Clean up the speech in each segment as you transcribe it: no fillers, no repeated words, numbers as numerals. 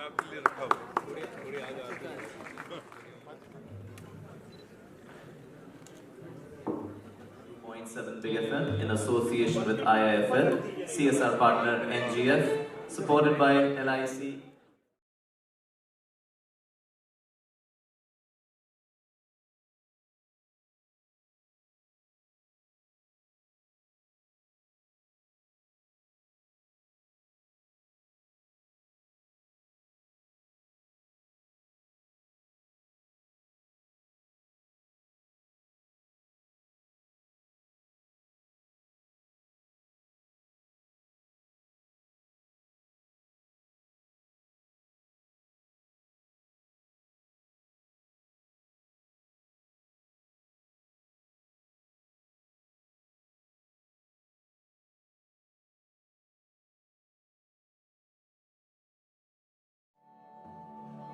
आपके लिए रखा हुआ थोड़ी आ जाती है। BFM in association with IIFL, CSR partner NGF, supported by LIC.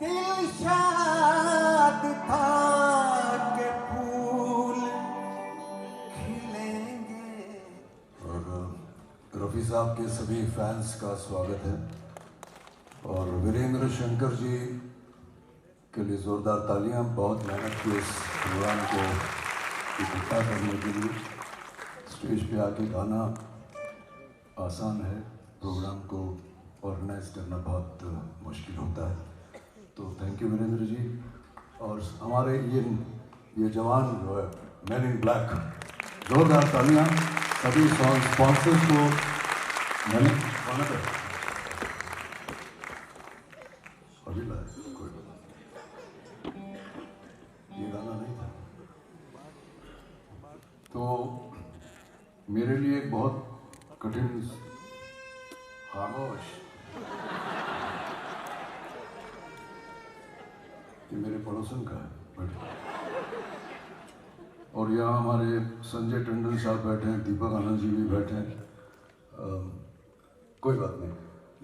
दिल शाद था कि फूल खिलेंगे। और रफ़ी साहब के सभी फैंस का स्वागत है और वीरेंद्र शंकर जी के लिए ज़ोरदार तालियां। बहुत मेहनत की इस प्रोग्राम को इकट्ठा करने के लिए। स्टेज पे आके गाना आसान है, प्रोग्राम को ऑर्गेनाइज करना बहुत मुश्किल होता है। तो थैंक यू वीरेंद्र जी। और हमारे ये जवान जो है मैन इन ब्लैक, जोरदार तालियां सभी सॉन्ग स्पॉन्सर्स को। मैंने अभी लाया कोई ये गाना नहीं था, तो मेरे लिए एक बहुत कठिन खामोश ये मेरे पड़ोसन का है। और यहाँ हमारे संजय टंडन साहब बैठे हैं, दीपक आनंद जी भी बैठे हैं। कोई बात नहीं,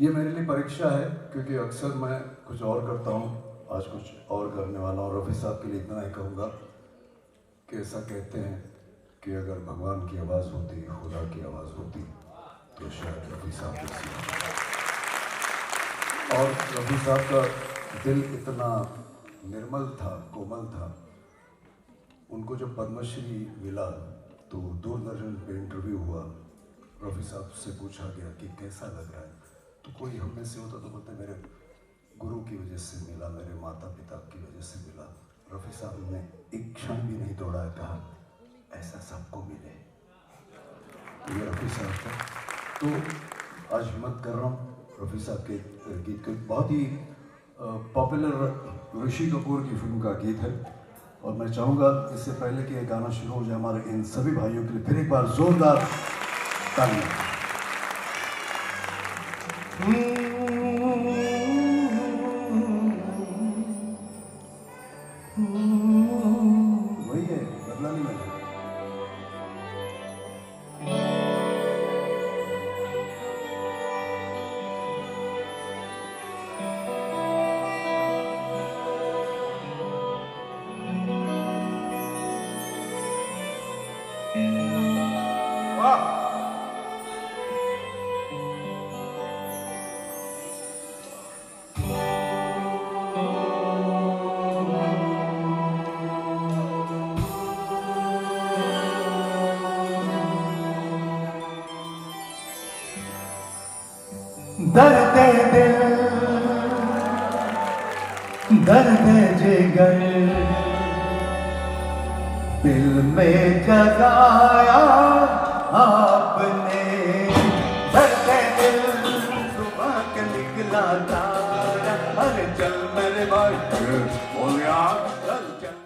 ये मेरे लिए परीक्षा है क्योंकि अक्सर मैं कुछ और करता हूँ, आज कुछ और करने वाला हूँ। रफ़ी साहब के लिए इतना ही कहूँगा कि ऐसा कहते हैं कि अगर भगवान की आवाज़ होती, खुदा की आवाज़ होती, तो शायद रफ़ी साहब जैसी। और रफ़ी साहब का दिल इतना निर्मल था, कोमल था। उनको जब पद्मश्री मिला तो दूरदर्शन पे इंटरव्यू हुआ, रफ़ी साहब से पूछा गया कि कैसा लग रहा है, तो कोई हम में से होता तो बोलते मेरे गुरु की वजह से मिला, मेरे माता पिता की वजह से मिला। रफ़ी साहब ने एक क्षण भी नहीं तोड़ा, कहा ऐसा सबको मिले। ये रफ़ी साहब का, तो आज हिम्मत कर रहा हूँ रफ़ी साहब के गीत के। बहुत ही पॉपुलर ऋषि कपूर की फिल्म का गीत है और मैं चाहूँगा इससे पहले कि ये गाना शुरू हो जाए, हमारे इन सभी भाइयों के लिए फिर एक बार जोरदार तालियां। वही है, बदला नहीं मैंने। दर्द दिल, दर्द जिगर, दिल में जगाया आपने। दर्द दिल सुबह के निकला तारा, अरे चल मेरे भाई बोलिया चल चल।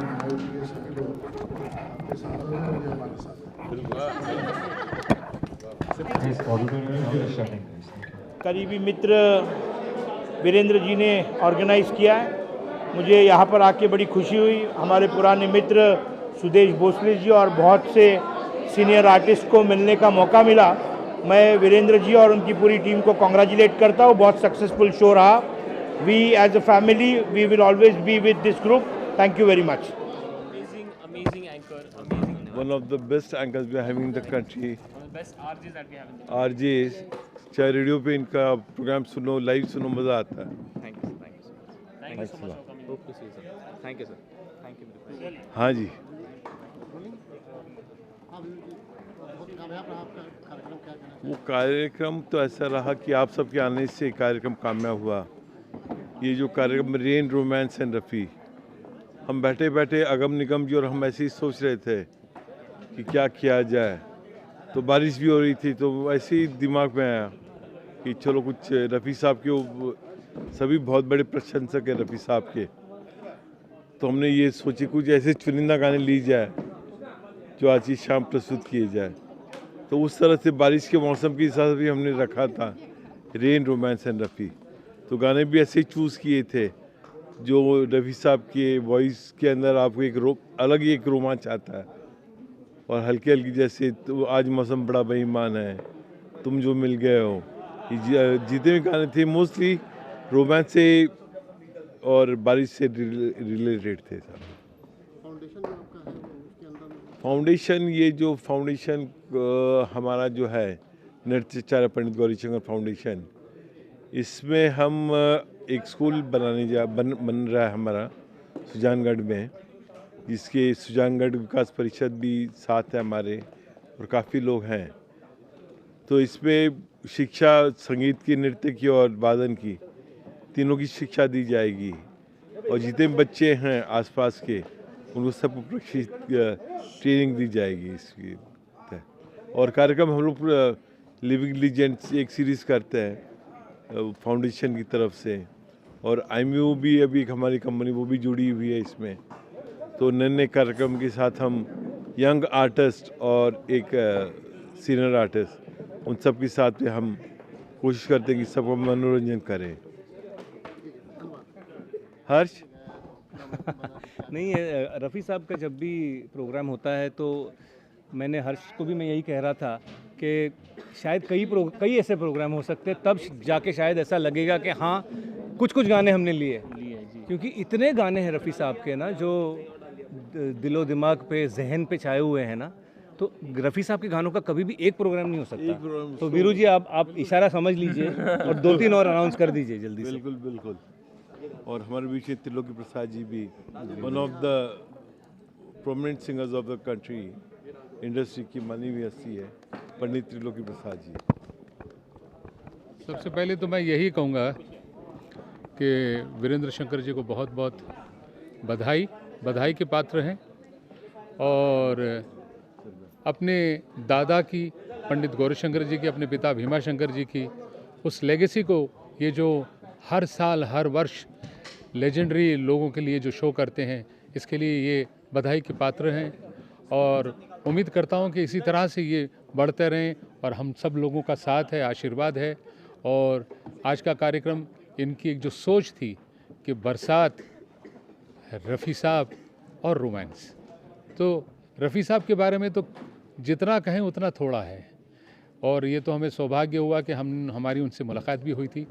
आए हुए सभी लोग आपके साथ हैं और ये हमारे साथ हैं। करीबी मित्र वीरेंद्र जी ने ऑर्गेनाइज़ किया है। मुझे यहाँ पर आके बड़ी खुशी हुई। हमारे पुराने मित्र सुदेश भोसले जी और बहुत से सीनियर आर्टिस्ट को मिलने का मौका मिला। मैं वीरेंद्र जी और उनकी पूरी टीम को कॉन्ग्रेचुलेट करता हूँ। बहुत सक्सेसफुल शो रहा। We as a family we will always be with this group. Thank you very much. Amazing anchor, amazing. One of the best anchors we are having in the country. One of the best RJs that we have in the RJs, चाहे radio पे इनका programme सुनो, live सुनो, मज़ा आता है। Thank you so much for coming. Hope to see you, sir. Thank you, sir. Thank you. हाँ जी, वो कार्यक्रम तो ऐसा रहा कि आप सबके आने से कार्यक्रम कामयाब हुआ। ये जो कार्यक्रम रेन रोमांस एंड रफ़ी, हम बैठे बैठे अगम निगम जी और हम ऐसे ही सोच रहे थे कि क्या किया जाए, तो बारिश भी हो रही थी, तो ऐसे ही दिमाग में आया कि चलो कुछ रफ़ी साहब के, सभी बहुत बड़े प्रशंसक हैं रफ़ी साहब के, तो हमने ये सोची कुछ ऐसे चुनिंदा गाने ली जाए जो आज ही शाम प्रस्तुत किए जाए। तो उस तरह से बारिश के मौसम के हिसाब से भी हमने रखा था रेन रोमांस एंड रफ़ी। तो गाने भी ऐसे ही चूज़ किए थे जो रफ़ी साहब के वॉइस के अंदर आपको एक अलग ही एक रोमांच आता है, और हल्की हल्की जैसे तो आज मौसम बड़ा बेईमान है, तुम जो मिल गए हो, जितने भी गाने थे मोस्टली रोमांस से और बारिश से रिलेटेड थे सब। फाउंडेशन, ये जो फाउंडेशन हमारा जो है नृत्याचार्य पंडित गौरीशंकर फाउंडेशन, इसमें हम एक स्कूल बन रहा है हमारा सुजानगढ़ में, जिसके सुजानगढ़ विकास परिषद भी साथ है हमारे और काफ़ी लोग हैं। तो इसमें शिक्षा संगीत की, नृत्य की और वादन की, तीनों की शिक्षा दी जाएगी, और जितने बच्चे हैं आसपास के उनको सबको प्रशिक्षित ट्रेनिंग दी जाएगी इसकी। और कार्यक्रम हम लोग लिविंग लीजेंड्स एक सीरीज़ करते हैं फाउंडेशन की तरफ से, और IMU भी अभी एक हमारी कंपनी वो भी जुड़ी हुई है इसमें। तो नए नए कार्यक्रम के साथ हम यंग आर्टिस्ट और एक सीनियर आर्टिस्ट, उन सब के साथ में हम कोशिश करते हैं कि सबको मनोरंजन करें। हर्ष नहीं है, रफ़ी साहब का जब भी प्रोग्राम होता है तो मैंने हर्ष को भी मैं यही कह रहा था कि शायद कई ऐसे प्रोग्राम हो सकते हैं, तब जाके शायद ऐसा लगेगा कि हाँ कुछ गाने हमने लिए, क्योंकि इतने गाने हैं रफ़ी साहब के ना जो दिलो दिमाग पे, जहन पे छाए हुए हैं ना, तो रफ़ी साहब के गानों का कभी भी एक प्रोग्राम नहीं हो सकता। तो वीरू जी आप इशारा समझ लीजिए और 2-3 और अनाउंस कर दीजिए जल्दी से। बिल्कुल बिल्कुल। और हमारे बीच में त्रिलोकी प्रसाद जी भी, one of the prominent singers of the country, industry की मानी हुई हस्ती है पंडित त्रिलोकी प्रसाद जी। सबसे पहले तो मैं यही कहूँगा कि वीरेंद्र शंकर जी को बहुत बहुत बधाई के पात्र हैं, और अपने दादा की, पंडित गौरीशंकर जी की, अपने पिता भीमा शंकर जी की उस लेगेसी को, ये जो हर साल हर वर्ष लेजेंडरी लोगों के लिए जो शो करते हैं, इसके लिए ये बधाई के पात्र हैं, और उम्मीद करता हूँ कि इसी तरह से ये बढ़ते रहें, और हम सब लोगों का साथ है, आशीर्वाद है। और आज का कार्यक्रम, इनकी एक जो सोच थी कि बरसात, रफ़ी साहब और रोमांस, तो रफ़ी साहब के बारे में तो जितना कहें उतना थोड़ा है, और ये तो हमें सौभाग्य हुआ कि हमारी उनसे मुलाकात भी हुई थी।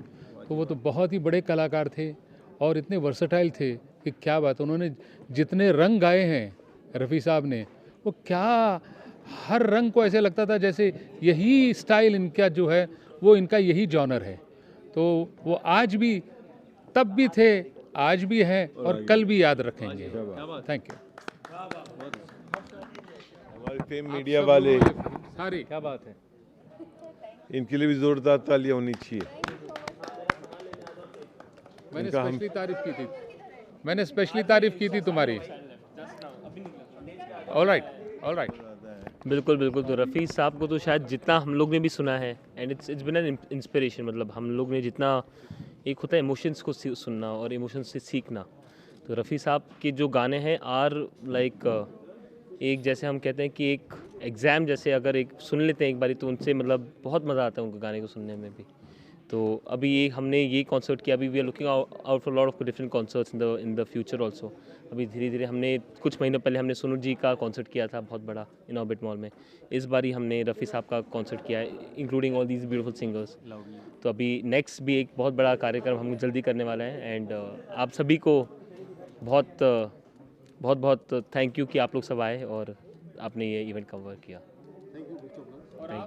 तो वो तो बहुत ही बड़े कलाकार थे और इतने वर्सटाइल थे कि क्या बात। उन्होंने जितने रंग गाए हैं रफ़ी साहब ने, वो क्या, हर रंग को ऐसे लगता था जैसे यही स्टाइल इनका जो है वो इनका यही जॉनर है। तो वो आज भी, तब भी थे, आज भी हैं और कल भी याद रखेंगे। Thank you. हमारे फेम मीडिया वाले सारे, क्या बात है, इनके लिए भी जोरदार तालियां होनी चाहिए। मैंने स्पेशली तारीफ की थी तुम्हारी। All right. बिल्कुल। तो रफ़ी साहब को तो शायद जितना हम लोग ने भी सुना है, and it's been an inspiration, मतलब हम लोग ने जितना, एक होता है इमोशंस को सुनना और इमोशंस से सीखना, तो रफ़ी साहब के जो गाने हैं आर लाइक एक जैसे हम कहते हैं कि एक एग्ज़ाम जैसे, अगर एक सुन लेते हैं एक बारी तो उनसे मतलब बहुत मज़ा आता है उनके गाने को सुनने में भी। तो अभी ये हमने ये कॉन्सर्ट किया, अभी we are looking out for lot of different concerts in the future also. अभी धीरे धीरे हमने कुछ महीनों पहले हमने सोनू जी का कॉन्सर्ट किया था बहुत बड़ा इन ऑर्बिट मॉल में। इस बारी हमने रफ़ी साहब का कॉन्सर्ट किया है including all these beautiful singers. तो अभी नेक्स्ट भी एक बहुत बड़ा कार्यक्रम हम जल्दी करने वाले हैं एंड आप सभी को बहुत बहुत बहुत थैंक यू कि आप लोग सब आए और आपने ये इवेंट कवर किया। Thank you.